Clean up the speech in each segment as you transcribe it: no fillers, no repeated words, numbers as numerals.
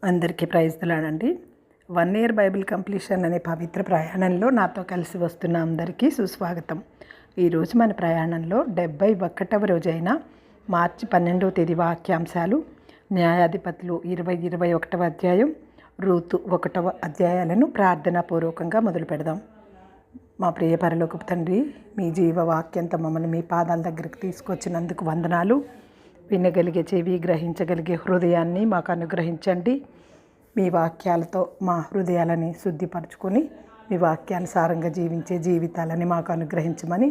అందరికీ ప్రైజ్లాడండి. 1 year Bible completion అనే పవిత్ర ప్రయాణంలో నాతో కలిసి వస్తున్న అందరికీ సుస్వాగతం. ఈరోజు మన ప్రయాణంలో 71వ రోజైన మార్చి 12వ తేదీ వాక్యాంశాలు న్యాయాధిపతులు 21వ అధ్యాయం, రూతు 1వ అధ్యాయాలను ప్రార్థనాపూర్వకంగా మొదలు పెడదాం. మా ప్రియ పరలోకపు తండ్రి, మీ జీవవాక్యంతో మమ్మల్ని మీ పాదాల దగ్గరికి తీసుకొచ్చినందుకు వందనాలు. వినగలిగే చెవి, గ్రహించగలిగే హృదయాన్ని మాకు అనుగ్రహించండి. మీ వాక్యాలతో మా హృదయాలని శుద్ధిపరచుకొని మీ వాక్యానుసారంగా జీవించే జీవితాలని మాకు అనుగ్రహించమని,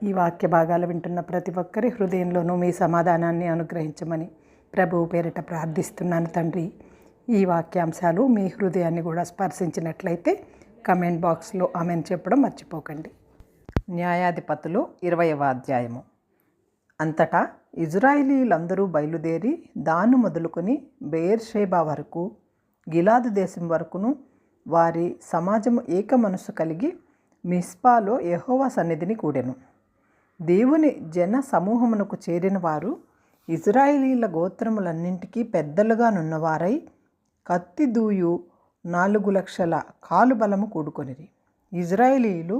ఈ వాక్య భాగాలు వింటున్న ప్రతి ఒక్కరి హృదయంలోనూ మీ సమాధానాన్ని అనుగ్రహించమని ప్రభువు పేరిట ప్రార్థిస్తున్నాను తండ్రి. ఈ వాక్యాంశాలు మీ హృదయాన్ని కూడా స్పర్శించినట్లయితే కమెంట్ బాక్స్లో ఆమెను చెప్పడం మర్చిపోకండి. న్యాయాధిపతులు 20వ అధ్యాయము. అంతటా ఇజ్రాయిలీలందరూ బయలుదేరి దాను మొదలుకొని బెయేర్షేబా వరకు, గిలాదు దేశం వరకును వారి సమాజము ఏక మనసు కలిగి మిస్పాలో యెహోవా సన్నిధిని కూడెను. దేవుని జన సమూహమునకు చేరిన వారు ఇజ్రాయిలీల గోత్రములన్నింటికీ పెద్దలుగా నున్నవారై కత్తి దూయు 4 లక్షల కాలుబలము కూడుకొనిరి. ఇజ్రాయిలీలు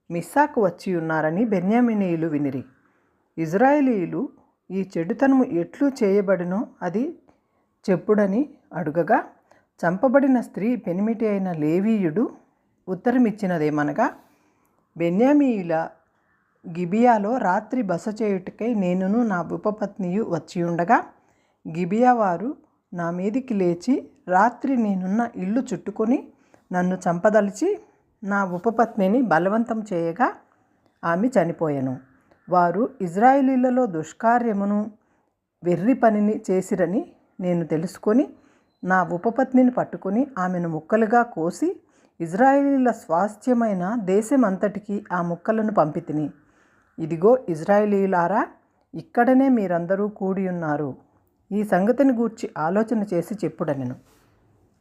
మిస్సాకు వచ్చి ఉన్నారని బెన్యామీనీయులు వినిరి. ఇజ్రాయేలీయులు ఈ చెడుతనము ఎట్లు చేయబడినో అది చెప్పుడని అడుగగా, చంపబడిన స్త్రీ పెనిమిటి అయిన లేవీయుడు ఉత్తరమిచ్చినదేమనగా, బెన్యామీయుల గిబియాలో రాత్రి బస చేయుటకై నేనును నా ఉపపత్నియు వచ్చి ఉండగా, గిబియా వారు నా మీదికి లేచి రాత్రి నేనున్న ఇల్లు చుట్టుకొని నన్ను చంపదలిచి నా ఉపపత్నిని బలవంతం చేయగా ఆమె చనిపోయెను. వారు ఇజ్రాయేలీలలో దుష్కార్యమును వెర్రి పనిని చేసిరని నేను తెలుసుకొని నా ఉపపత్నిని పట్టుకొని ఆమెను ముక్కలుగా కోసి ఇజ్రాయేలీల స్వాస్థ్యమైన దేశమంతటికి ఆ ముక్కలను పంపితిని. ఇదిగో ఇజ్రాయేలీలారా, ఇక్కడనే మీరందరూ కూడి ఉన్నారు. ఈ సంగతిని గూర్చి ఆలోచన చేసి చెప్పుడనెను.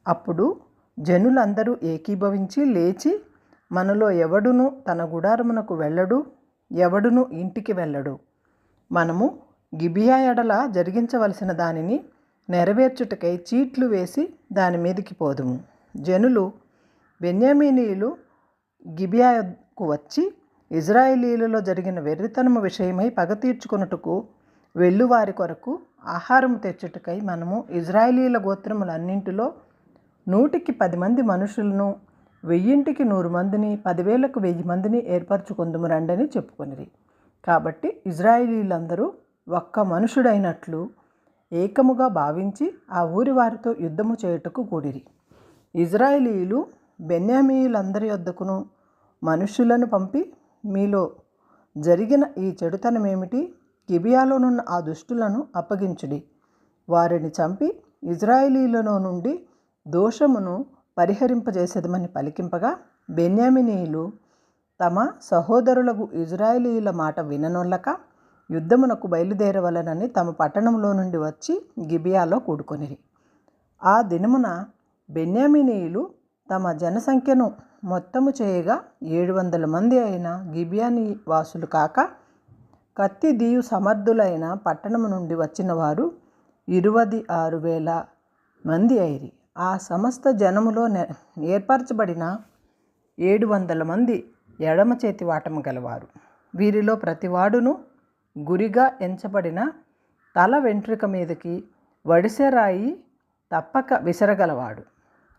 అప్పుడు జనులందరూ ఏకీభవించి లేచి, మనలో ఎవడును తన గుడారమునకు వెళ్ళడు, ఎవడును ఇంటికి వెళ్ళడు. మనము గిబియా ఎడల జరిగించవలసిన దానిని నెరవేర్చుటకై చీట్లు వేసి దాని మీదికి పోదుము. జనులు బెన్యామీనీయులు గిబియాకు వచ్చి ఇజ్రాయేలీలలో జరిగిన వెర్రితనము విషయమై పగ తీర్చుకొనుటకు వెళ్ళువారి కొరకు ఆహారం తెచ్చుటకై మనము ఇజ్రాయేలీల గోత్రములన్నింటిలో 100కి 10 మంది మనుషులను, 1000కి 100 మందిని, 10,000కు 1000 మందిని ఏర్పరచుకొందుము రండని చెప్పుకొనిరి. కాబట్టి ఇజ్రాయేలీలందరూ ఒక్క మనుషుడైనట్లు ఏకముగా భావించి ఆ ఊరి వారితో యుద్ధము చేయుటకు కూడిరి. ఇజ్రాయేలీలు బెన్యామీయులందరి యొద్దకును మనుషులను పంపి, మీలో జరిగిన ఈ చెడుతనమేమిటి? గిబియాలోనున్న ఆ దుష్టులను అప్పగించుడి, వారిని చంపి ఇజ్రాయేలీలలో నుండి దోషమును పరిహరింపజేసేదమని పలికింపగా, బెన్యామీనీయులు తమ సహోదరులకు ఇజ్రాయేలీయుల మాట విననొల్లక యుద్ధమునకు బయలుదేరవలనని తమ పట్టణంలో నుండి వచ్చి గిబియాలో కూడుకొనిరి. ఆ దినమున బెన్యామీనీయులు తమ జనసంఖ్యను మొత్తము చేయగా 700 మంది అయిన గిబియాని వాసులు కాక, కత్తి దీయు సమర్థులైన పట్టణము నుండి వచ్చిన వారు 26,000 మంది అయిరి. ఆ సమస్త జనములో ఏర్పరచబడిన 700 మంది ఎడమ చేతి వాటము గలవారు. వీరిలో ప్రతివాడును గురిగా ఎంచబడిన తల వెంట్రుక మీదకి వడిసెరాయి తప్పక విసరగలవాడు.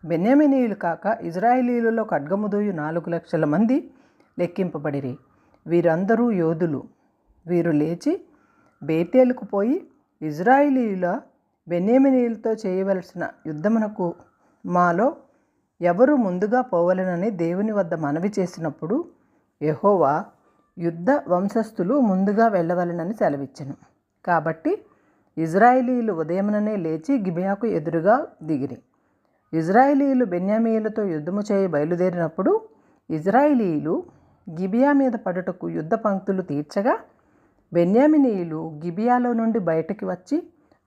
బెన్యామీనీయులు కాక ఇజ్రాయేలీలలో ఖడ్గముదూయు 4 లక్షల మంది లెక్కింపబడిరి. వీరందరూ యోధులు. వీరు లేచి బేతేలుకు పోయి ఇజ్రాయేలీయుల బెన్యామీనీయులతో చేయవలసిన యుద్ధమునకు మాలో ఎవరు ముందుగా పోవలెనని దేవుని వద్ద మనవి చేసినప్పుడు, యెహోవా యుద్ధ వంశస్థులు ముందుగా వెళ్ళవలెనని సెలవిచ్చెను. కాబట్టి ఇజ్రాయేలీయులు ఉదయముననే లేచి గిబియాకు ఎదురుగా దిగిరి. ఇజ్రాయేలీయులు బెన్యామీయులతో యుద్ధము చేయ బయలుదేరినప్పుడు ఇజ్రాయేలీయులు గిబియా మీద పడుటకు యుద్ధ పంక్తులు తీర్చగా, బెన్యామీనీయులు గిబియాలో నుండి బయటికి వచ్చి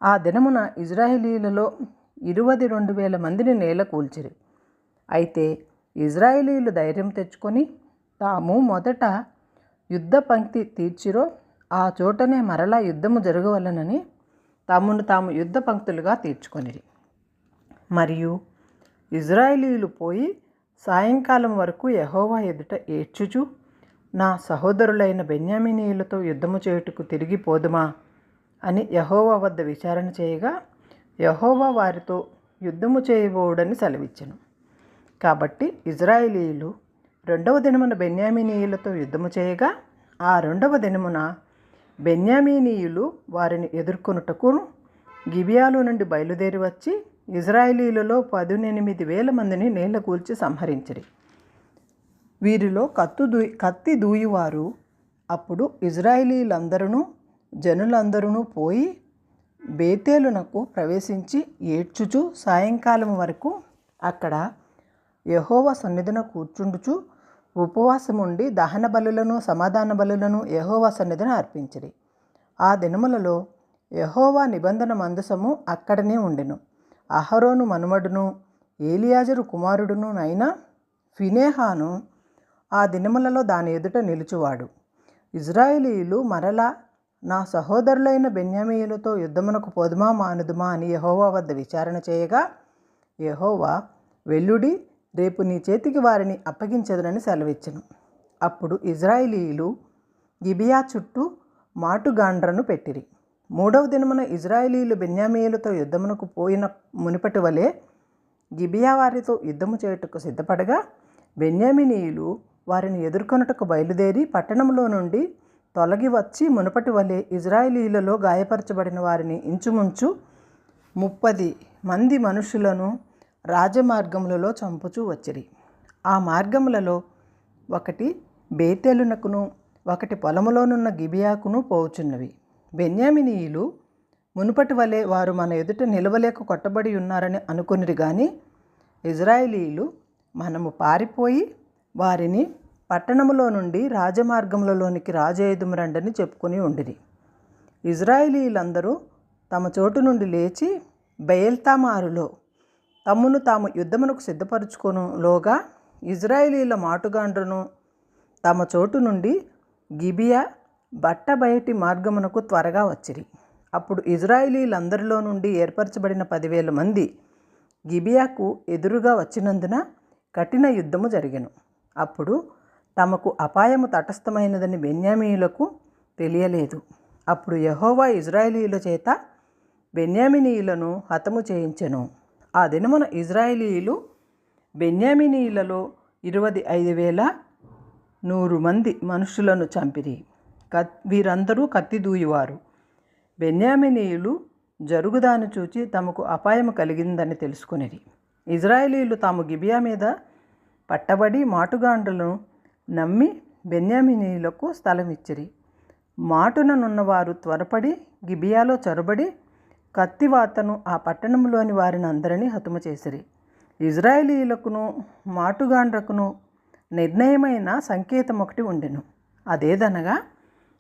ఆ దినమున ఇజ్రాయేలీయులలో 22,000 మందిని నేల కూల్చిరి. అయితే ఇజ్రాయేలీయులు ధైర్యం తెచ్చుకొని తాము మొదట యుద్ధ పంక్తి తీర్చిరో ఆ చోటనే మరలా యుద్ధము జరగవలనని తమను తాము యుద్ధ పంక్తులుగా తీర్చుకొనిరి. మరియు ఇజ్రాయేలీయులు పోయి సాయంకాలం వరకు యెహోవా ఎదుట ఏడ్చుచు, నా సహోదరులైన బెన్యామీనీయులతో యుద్ధము చేయుటకు తిరిగి పోదుమా అని యెహోవా వద్ద విచారణ చేయగా, యెహోవా వారితో యుద్ధము చేయబోడని సెలవిచ్చెను. కాబట్టి ఇజ్రాయేలీయులు 2వ దినమున బెన్యామీనీయులతో యుద్ధము చేయగా, ఆ 2వ దినమున బెన్యామీనీయులు వారిని ఎదుర్కొనుటకు గిబియాలో నుండి బయలుదేరి వచ్చి ఇజ్రాయేలీయులలో 18,000 మందిని నేలకూల్చి సంహరించిరి. వీరిలో కత్తి దూయువారు. అప్పుడు ఇజ్రాయేలీయులందరూ జనులందరూ పోయి బేతేలునకు ప్రవేశించి ఏడ్చుచు సాయంకాలం వరకు అక్కడ యెహోవా సన్నిధిన కూర్చుండుచు ఉపవాసముండి దహన బలులను సమాధాన బలులను యెహోవా సన్నిధిన అర్పించిరి. ఆ దినములలో యెహోవా నిబంధన మందసము అక్కడనే ఉండెను. అహరోను మనుమడును ఏలియాజరు కుమారుడును అయిన ఫినెహాను ఆ దినములలో దాని ఎదుట నిలుచువాడు. ఇజ్రాయేలీయులు మరలా నా సహోదరులైన బెన్యామీయులతో యుద్ధమునకు పోదుమా మానుదుమా అని యెహోవా వద్ద విచారణ చేయగా, యెహోవా వెల్లుడి, రేపు నీ చేతికి వారిని అప్పగించెదనని సెలవిచ్చెను. అప్పుడు ఇజ్రాయేలీయులు గిబియా చుట్టూ మాటుగాండ్రను పెట్టిరి. 3వ దినమున ఇజ్రాయేలీయులు బెన్యామీయులతో యుద్ధమునకు పోయిన మునిపటి వలె గిబియా వారితో యుద్ధము చేయుటకు సిద్ధపడగా, బెన్యామీనీయులు వారిని ఎదుర్కొనుటకు బయలుదేరి పట్టణంలో నుండి తొలగి వచ్చి మునుపటి వలె ఇజ్రాయేలీయులలో గాయపరచబడిన వారిని ఇంచుమించు 30 మంది మనుషులను రాజమార్గములలో చంపుచూ వచ్చిరి. ఆ మార్గములలో ఒకటి బేతేలునకును ఒకటి పొలములోనున్న గిబియాకును పోవుచున్నవి. బెన్యామీనీయులు మునుపటి వలె వారు మన ఎదుట నిలవలేక కొట్టబడి ఉన్నారని అనుకొనిరి గాని, ఇజ్రాయేలీయులు మనము పారిపోయి వారిని పట్టణములో నుండి రాజమార్గములలోనికి రాజేయుదుమురండని చెప్పుకొని ఉండిరి. ఇజ్రాయేలీయులందరూ తమ చోటు నుండి లేచి బయల్తామారులో తమ్మును తాము యుద్ధమునకు సిద్ధపరచుకొనులోగా ఇజ్రాయేలీయుల మాటుగాండ్రను తమ చోటు నుండి గిబియా బట్ట బయటి మార్గమునకు త్వరగా వచ్చిరి. అప్పుడు ఇజ్రాయేలీయులందరిలో నుండి ఏర్పరచబడిన 10,000 మంది గిబియాకు ఎదురుగా వచ్చినందున కఠిన యుద్ధము జరిగెను. అప్పుడు తమకు అపాయము తటస్థమైనదని బెన్యామీయులకు తెలియలేదు. అప్పుడు యెహోవా ఇజ్రాయేలీయుల చేత బెన్యామీనీయులను హతము చేయించెను. ఆ దినమున ఇజ్రాయేలీయులు బెన్యామీనీయులలో 25,100 మంది మనుషులను చంపిరి. వీరందరూ కత్తి దూయువారు. బెన్యామీనీయులు జరుగుదాన్ని చూచి తమకు అపాయము కలిగిందని తెలుసుకొనిరి. ఇజ్రాయేలీయులు తాము గిబియా మీద పట్టబడి మాటుగాండ్రలను నమ్మి బెన్యామీనీయులకు స్థలం ఇచ్చిరి. మాటుననున్నవారు త్వరపడి గిబియాలో చొరబడి కత్తివాతను ఆ పట్టణంలోని వారిని అందరినీ హతము చేసిరి. ఇజ్రాయేలీయులకును మాటుగాండ్రకును నిర్ణయమైన సంకేతం ఒకటి ఉండెను. అదేదనగా,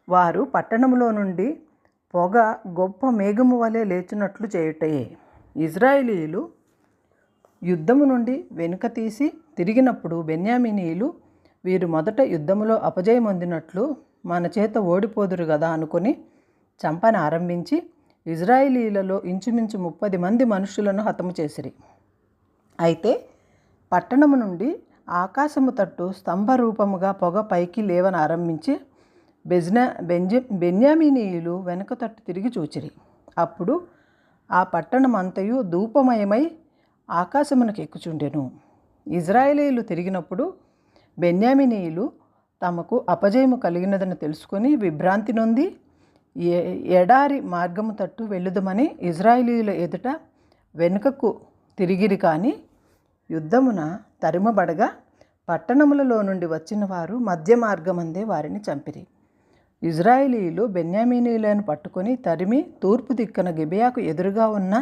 వారు పట్టణంలో నుండి పొగ గొప్ప మేఘము వలె లేచినట్లు చేయుటయే. ఇజ్రాయేలీయులు యుద్ధము నుండి వెనుక తీసి తిరిగినప్పుడు బెన్యామీనీయులు వీరు మొదట యుద్ధములో అపజయమొందినట్లు మన చేత ఓడిపోదురు గదా అనుకొని చంపన ఆరంభించి ఇజ్రాయేలీయులలో ఇంచుమించు 30 మంది మనుషులను హతము చేసిరి. అయితే పట్టణము నుండి ఆకాశము తట్టు స్తంభ రూపముగా పొగ పైకి లేవన ఆరంభించి బెన్యామీనీయులు వెనుక తట్టు తిరిగి చూచిరి. అప్పుడు ఆ పట్టణమంతయు ధూపమయమై ఆకాశమునకు ఎక్కుచుండెను. ఇజ్రాయేలీయులు తిరిగినప్పుడు బెన్యామీనీయులు తమకు అపజయము కలిగినదని తెలుసుకొని విభ్రాంతి నొంది ఎడారి మార్గము తట్టు వెళ్ళుదమని ఇజ్రాయేలీయుల ఎదుట వెనుకకు తిరిగిరి. కానీ యుద్ధమున తరుమబడగా పట్టణములలో నుండి వచ్చిన వారు మధ్య మార్గమందే వారిని చంపిరి. ఇజ్రాయేలీయులు బెన్యామీనీయులను పట్టుకొని తరిమి తూర్పు దిక్కున గిబియాకు ఎదురుగా ఉన్న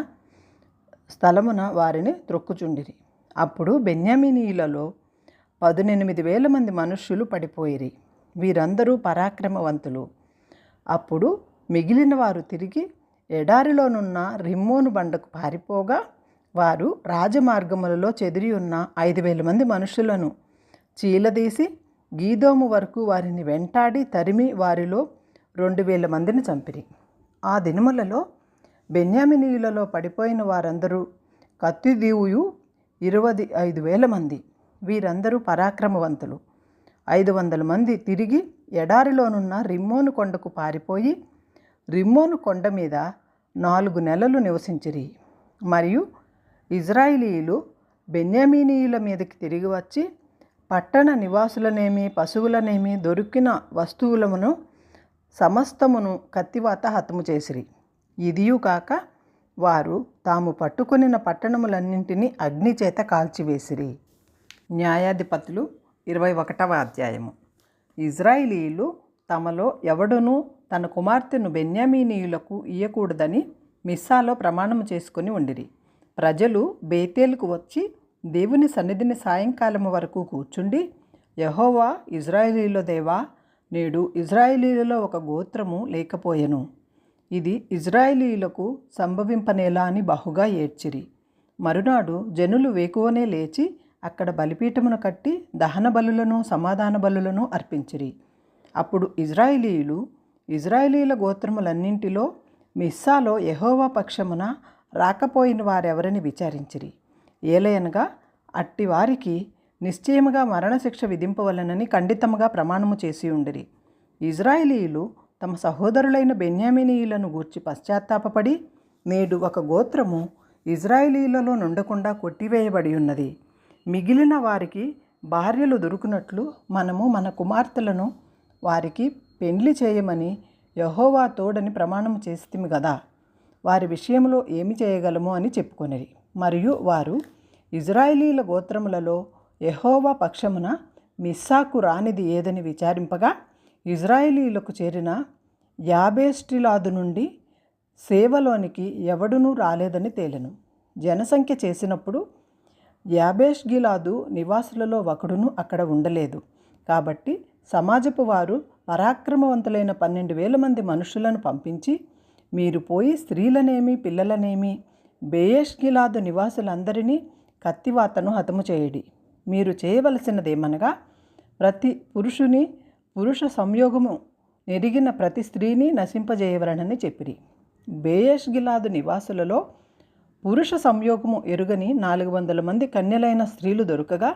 స్థలమున వారిని త్రొక్కుచుండిరి. అప్పుడు బెన్యామీనీయులలో 18,000 మంది మనుష్యులు పడిపోయిరి. వీరందరూ పరాక్రమవంతులు. అప్పుడు మిగిలిన వారు తిరిగి ఎడారిలోనున్న రిమ్మోను బండకు పారిపోగా, వారు రాజమార్గములలో చెదిరి ఉన్న 5,000 మంది మనుషులను చీలదీసి గీదోము వరకు వారిని వెంటాడి తరిమి వారిలో 2,000 మందిని చంపిరి. ఆ దినములలో బెన్యామీనీయులలో పడిపోయిన వారందరూ కత్తిదీవుయు 25,000 మంది. వీరందరూ పరాక్రమవంతులు. 500 మంది తిరిగి ఎడారిలోనున్న రిమ్మోను కొండకు పారిపోయి రిమ్మోను కొండ మీద 4 నెలలు నివసించిరి. మరియు ఇజ్రాయిలీయులు బెన్యామీనీయుల మీదకి తిరిగి వచ్చి పట్టణ నివాసులనేమి పశువులనేమి దొరికిన వస్తువులను సమస్తమును కత్తివాత హతము చేసిరి. ఇదియు కాక వారు తాము పట్టుకొనిన పట్టణములన్నింటినీ అగ్నిచేత కాల్చివేసిరి. న్యాయాధిపతులు 21వ అధ్యాయము. ఇజ్రాయిలీయులు తమలో ఎవడునూ తన కుమార్తెను బెన్యామీనీయులకు ఇయ్యకూడదని మిస్సాలో ప్రమాణము చేసుకుని ఉండిరి. ప్రజలు బేతేలుకు వచ్చి దేవుని సన్నిధిని సాయంకాలము వరకు కూర్చుండి, యెహోవా ఇజ్రాయిలీయుల దేవా, నేడు ఇజ్రాయిలీయులలో ఒక గోత్రము లేకపోయెను. ఇది ఇజ్రాయిలీయులకు సంభవింపనేలా అని బహుగా ఏడ్చిరి. మరునాడు జనులు వేకువనే లేచి అక్కడ బలిపీఠమును కట్టి దహన బలులను సమాధాన బలులను అర్పించిరి. అప్పుడు ఇజ్రాయిలీయులు ఇజ్రాయిలీల గోత్రములన్నింటిలో మిస్సాలో యెహోవా పక్షమున రాకపోయిన వారెవరని విచారించిరి. ఏలయనగా అట్టి వారికి నిశ్చయముగా మరణశిక్ష విధింపవలనని ఖండితముగా ప్రమాణము చేసి ఉండిరి. ఇజ్రాయిలీయులు తమ సహోదరులైన బెన్యామీనీయులను గూర్చి పశ్చాత్తాపపడి, నేడు ఒక గోత్రము ఇజ్రాయిలీలలో నుండకుండా కొట్టివేయబడి ఉన్నది. మిగిలిన వారికి భార్యలు దొరుకునట్లు మనము మన కుమార్తెలను వారికి పెండ్లి చేయమని యెహోవా తోడని ప్రమాణము చేసితిమి గదా, వారి విషయంలో ఏమి చేయగలము అని చెప్పుకొనిరి. మరియు వారు ఇజ్రాయిలీల గోత్రములలో యెహోవా పక్షమున మిస్సాకు రానిది ఏదని విచారింపగా, ఇజ్రాయిలీలకు చేరిన యాబేష్గిలాదు నుండి సేవలోనికి ఎవడునూ రాలేదని తేలెను. జనసంఖ్య చేసినప్పుడు యాబేష్గిలాదు నివాసులలో ఒకడును అక్కడ ఉండలేదు. కాబట్టి సమాజపు వారు పరాక్రమవంతులైన 12,000 మంది మనుషులను పంపించి, మీరు పోయి స్త్రీలనేమి పిల్లలనేమి బేయేష్గిలాదు నివాసులందరినీ కత్తివాతను హతము చేయడి. మీరు చేయవలసినదేమనగా ప్రతి పురుషుని పురుష సంయోగము నెరిగిన ప్రతి స్త్రీని నశింపజేయవలనని చెప్పిరి. బేయేష్గిలాదు నివాసులలో పురుష సంయోగము ఎరుగని 400 మంది కన్యలైన స్త్రీలు దొరకగా,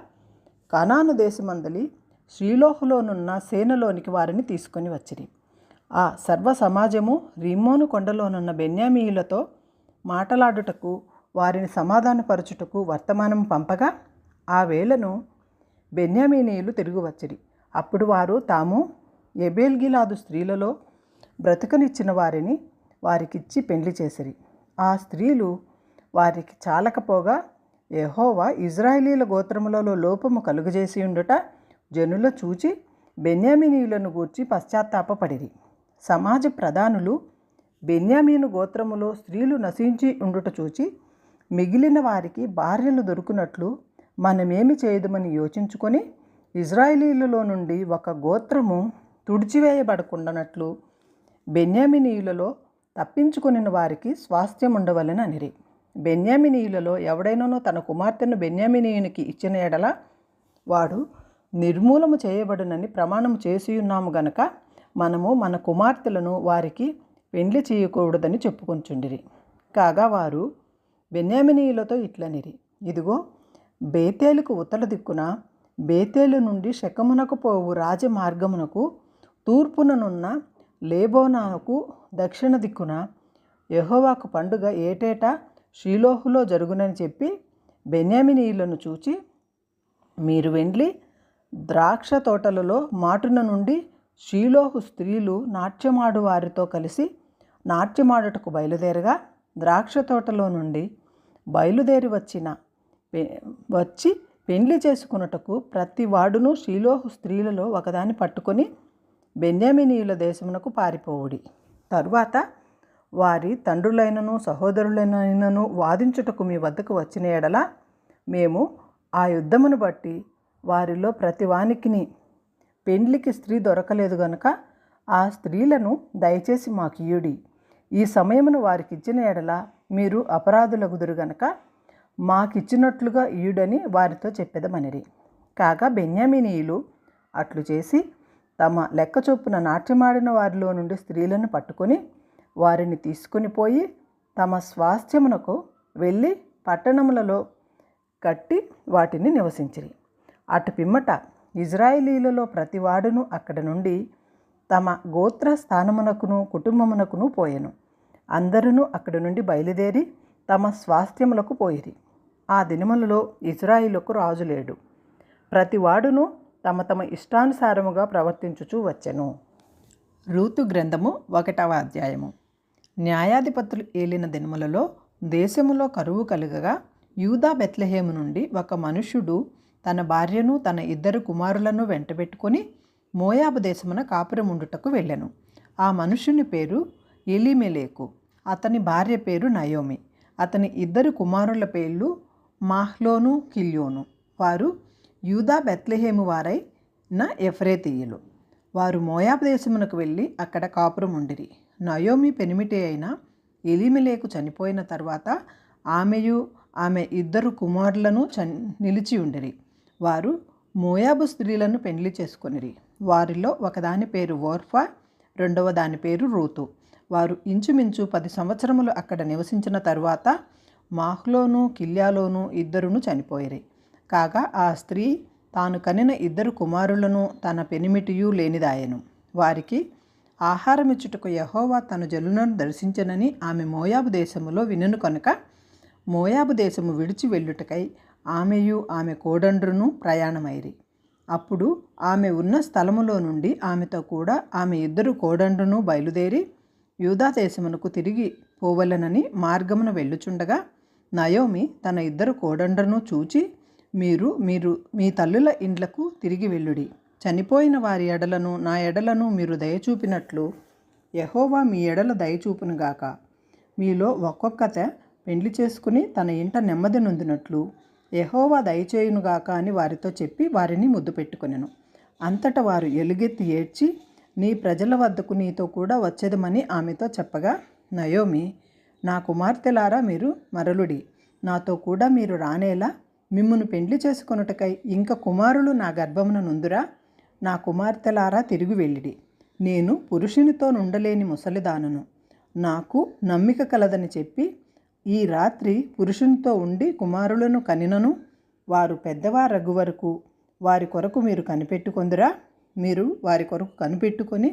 కనాను దేశమందలి షీలోహులోనున్న సేనలోనికి వారిని తీసుకొని వచ్చిరి. ఆ సర్వ సమాజము రిమ్మోను కొండలోనున్న బెన్యామీయులతో మాటలాడుటకు వారిని సమాధానపరచుటకు వర్తమానం పంపగా, ఆ వేళను బెన్యామీనీయులు తిరిగి వచ్చిరి. అప్పుడు వారు తాము ఎబేల్గిలాదు స్త్రీలలో బ్రతుకనిచ్చిన వారిని వారికిచ్చి పెండ్లి చేసిరి. ఆ స్త్రీలు వారికి చాలకపోగా యెహోవా ఇజ్రాయిలీల గోత్రములలో లోపము కలుగజేసి ఉండుట జనుల చూచి బెన్యామీనీయులను గూర్చి పశ్చాత్తాపపడిరి. సమాజ ప్రధానులు బెన్యామీను గోత్రములో స్త్రీలు నశించి ఉండుట చూచి, మిగిలిన వారికి భార్యలు దొరుకునట్లు మనమేమి చేయదమని యోచించుకొని, ఇజ్రాయిలీలలో నుండి ఒక గోత్రము తుడిచివేయబడకుండానట్లు బెన్యామీనీయులలో తప్పించుకొనిన వారికి స్వాస్థ్యం ఉండవలని అనిరి. బెన్యామీనీయులలో ఎవడైనానో తన కుమార్తెను బెన్యామీనీయునికి ఇచ్చిన ఎడల వాడు నిర్మూలము చేయబడునని ప్రమాణము చేసియున్నాము గనక మనము మన కుమార్తెలను వారికి పెండ్లి చేయకూడదని చెప్పుకొంచుండిరి. కాగా వారు బెన్యామీనీయులతో ఇట్లనిరి, ఇదిగో బేతేలుకు ఉత్తర దిక్కున బేతేలు నుండి షెకెమునకు పోవు రాజమార్గమునకు తూర్పుననున్న లేబోనాకు దక్షిణ దిక్కున యెహోవాకు పండుగ ఏటేటా షీలోహులో జరుగునని చెప్పి బెన్యామీనీయులను చూచి, మీరు వెళ్ళి ద్రాక్ష తోటలలో మాటున నుండి షీలోహు స్త్రీలు నాట్యమాడు వారితో కలిసి నాట్యమాడుటకు బయలుదేరగా, ద్రాక్ష తోటలో నుండి బయలుదేరి వచ్చి పెండ్లి చేసుకున్నటకు ప్రతి వాడును షీలోహు స్త్రీలలో ఒకదాన్ని పట్టుకొని బెన్యామీనీయుల దేశమునకు పారిపోవుడి. తరువాత వారి తండ్రులైనను సహోదరులైనను వాదించుటకు మీ వద్దకు వచ్చిన ఎడల మేము ఆ యుద్ధమును బట్టి వారిలో ప్రతి వానికిని పెండ్లికి స్త్రీ దొరకలేదు గనుక ఆ స్త్రీలను దయచేసి మాకియుడి. ఈ సమయమును వారికి ఇచ్చిన ఎడల మీరు అపరాధులగుదురు గనక మాకిచ్చినట్లుగా ఇయుడని వారితో చెప్పెదమనిరి. కాగా బెన్యామీనీయులు అట్లు చేసి తమ లెక్క చొప్పున నాట్యమాడిన వారిలో నుండి స్త్రీలను పట్టుకొని వారిని తీసుకొని పోయి తమ స్వాస్థ్యమునకు వెళ్ళి పట్టణములలో కట్టి వాటిని నివసించిరి. అటు పిమ్మట ఇజ్రాయేలీలలో ప్రతివాడును అక్కడ నుండి తమ గోత్ర స్థానమునకును కుటుంబమునకును పోయెను. అందరూ అక్కడి నుండి బయలుదేరి తమ స్వాస్థ్యములకు పోయిరి. ఆ దినములలో ఇజ్రాయిలుకు రాజు లేడు. ప్రతివాడును తమ తమ ఇష్టానుసారముగా ప్రవర్తించుచూ వచ్చెను. రూతు గ్రంథము 1వ అధ్యాయము. న్యాయాధిపతులు ఏలిన దినములలో దేశములో కరువు కలుగగా యూదా బెత్లెహేము నుండి ఒక మనుష్యుడు తన భార్యను తన 2 కుమారులను వెంటబెట్టుకొని మోయాబు దేశమున కాపురముండుటకు వెళ్ళెను. ఆ మనుష్యుని పేరు ఎలీమెలెకు. అతని భార్య పేరు నయోమి. అతని 2 కుమారుల పేర్లు మాహ్లోను, కిల్యోను. వారు యూదా బెత్లెహేము వారైన ఎఫ్రేతీయులు. వారు మోయాబు దేశమునకు వెళ్ళి అక్కడ కాపురం ఉండిరి. నయోమి పెనిమిటి అయిన ఎలీమెలెకు చనిపోయిన తర్వాత ఆమెయు ఆమె 2 కుమారులను నిలిచి ఉండిరి. వారు మోయాబు స్త్రీలను పెండ్లి చేసుకొనిరి. వారిలో ఒకదాని పేరు ఓర్ఫా, రెండవ దాని పేరు రూతు. వారు ఇంచుమించు 10 సంవత్సరములు అక్కడ నివసించిన తరువాత మాహ్లోను, కిల్యాలోను 2 చనిపోయిరి. కాగా ఆ స్త్రీ తాను కనిన 2 కుమారులను తన పెనిమిటియు లేనిదాయెను. వారికి ఆహారమిచ్చుటకు యెహోవా తన జనులను దర్శించనని ఆమె మోయాబు దేశములో వినెను కనుక మోయాబు దేశము విడిచి వెళ్ళుటకై ఆమెయు ఆమె కోడండ్రును ప్రయాణమైరి. అప్పుడు ఆమె ఉన్న స్థలములో నుండి ఆమెతో కూడా ఆమె 2 కోడండ్రును బయలుదేరి యూదా దేశమునకు తిరిగి పోవలనని మార్గమున వెళ్ళుచుండగా నయోమి తన 2 కోడండ్రును చూచి, మీరు మీ తల్లుల ఇండ్లకు తిరిగి వెళ్ళుడి. చనిపోయిన వారి ఎడలను నా ఎడలను మీరు దయచూపినట్లు యెహోవా మీ ఎడల దయచూపునుగాక. మీలో ఒక్కొక్కత పెండ్లి చేసుకుని తన ఇంట నెమ్మది నొందినట్లు యెహోవా దయచేయునుగాక అని వారితో చెప్పి వారిని ముద్దు పెట్టుకొనెను. అంతటా వారు ఎలుగెత్తి ఏడ్చి, నీ ప్రజల వద్దకు నీతో కూడా వచ్చేదమని ఆమెతో చెప్పగా నయోమి, నా కుమార్తెలారా మీరు మరలుడి, నాతో కూడా మీరు రానేలా మిమ్మును పెండ్లి చేసుకొనుటకై ఇంక కుమారులు నా గర్భమున నుందురా? నా కుమార్తెలారా తిరిగి వెళ్ళిడి. నేను పురుషునితో నుండలేని ముసలిదానను, నాకు నమ్మిక కలదని చెప్పి ఈ రాత్రి పురుషునితో ఉండి కుమారులను కనినను వారు పెద్దవారగు వరకు వారి కొరకు మీరు కనిపెట్టుకొందురా? మీరు వారి కొరకు కనిపెట్టుకొని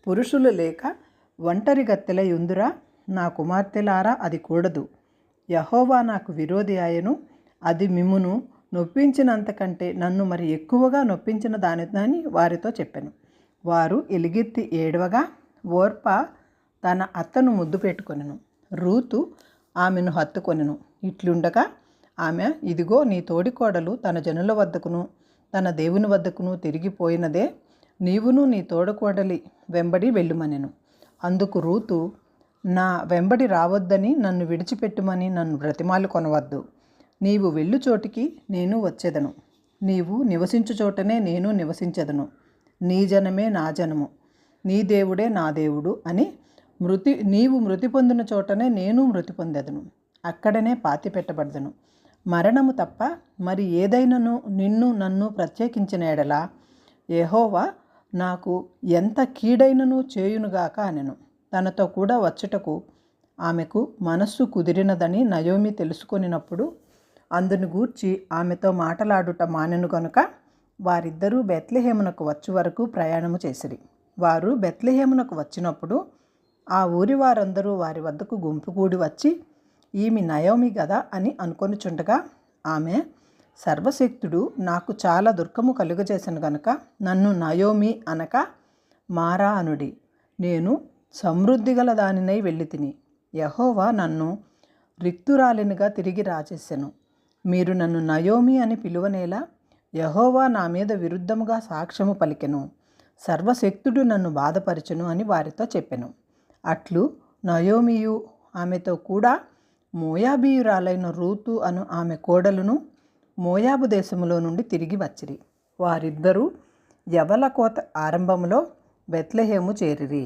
పురుషులు లేక ఒంటరి గత్తెలై ఉందురా? నా కుమార్తెలారా అది కూడదు. యెహోవా నాకు విరోధి ఆయను. అది మిమ్మును నొప్పించినంతకంటే నన్ను మరి ఎక్కువగా నొప్పించిన దానిని వారితో చెప్పాను. వారు ఎలుగెత్తి ఏడవగా ఓర్పా తన అత్తను ముద్దు పెట్టుకొనెను. రూతు ఆమెను హత్తుకొనెను. ఇట్లుండగా ఆమె, ఇదిగో నీ తోడికోడలు తన జనుల వద్దకును తన దేవుని వద్దకును తిరిగిపోయినదే, నీవును నీ తోడికోడలి వెంబడి వెళ్ళుమనెను. అందుకు రూతు, నా వెంబడి రావద్దని నన్ను విడిచిపెట్టుమని నన్ను బ్రతిమాలు కొనవద్దు. నీవు వెళ్ళు చోటికి నేను వచ్చేదను, నీవు నివసించు చోటనే నేను నివసించెదను. నీ జనమే నా జనము, నీ దేవుడే నా దేవుడు అని నీవు మృతి పొందిన చోటనే నేను మృతి పొందెదను, అక్కడనే పాతి పెట్టబడదను. మరణము తప్ప మరి ఏదైనను నిన్ను నన్ను ప్రత్యేకించిన ఎడలా యెహోవా నాకు ఎంత కీడైనను చేయునుగాక అనెను. తనతో కూడా వచ్చుటకు ఆమెకు మనస్సు కుదిరినదని నయోమి తెలుసుకొనినప్పుడు అందును గూర్చి ఆమెతో మాటలాడుట మానెను గనుక వారిద్దరూ బెత్లెహేమునకు వచ్చు వరకు ప్రయాణము చేసిరి. వారు బెత్లెహేమునకు వచ్చినప్పుడు ఆ ఊరి వారందరూ వారి వద్దకు గుంపు కూడి వచ్చి, ఈమె నయోమి గదా అని అనుకొనుచుండగా ఆమె, సర్వశక్తుడు నాకు చాలా దుఃఖము కలుగజేసను గనుక నన్ను నయోమి అనక మారా అనుడి. నేను సమృద్ధి గల దానినై వెళ్ళి తిని యెహోవా నన్ను రిక్తురాలినిగా తిరిగి రాచేసెను. మీరు నన్ను నయోమి అని పిలువనేలా? యెహోవా నా మీద విరుద్ధముగా సాక్ష్యము పలికెను, సర్వశక్తుడు నన్ను బాధపరచును అని వారితో చెప్పెను. అట్లు నయోమియు ఆమెతో కూడా మోయాబీయురాలైన రూతు అను ఆమె కోడలును మోయాబు దేశములో నుండి తిరిగి వచ్చిరి. వారిద్దరూ యవల కోత ఆరంభంలో బెత్లెహేము చేరిరి.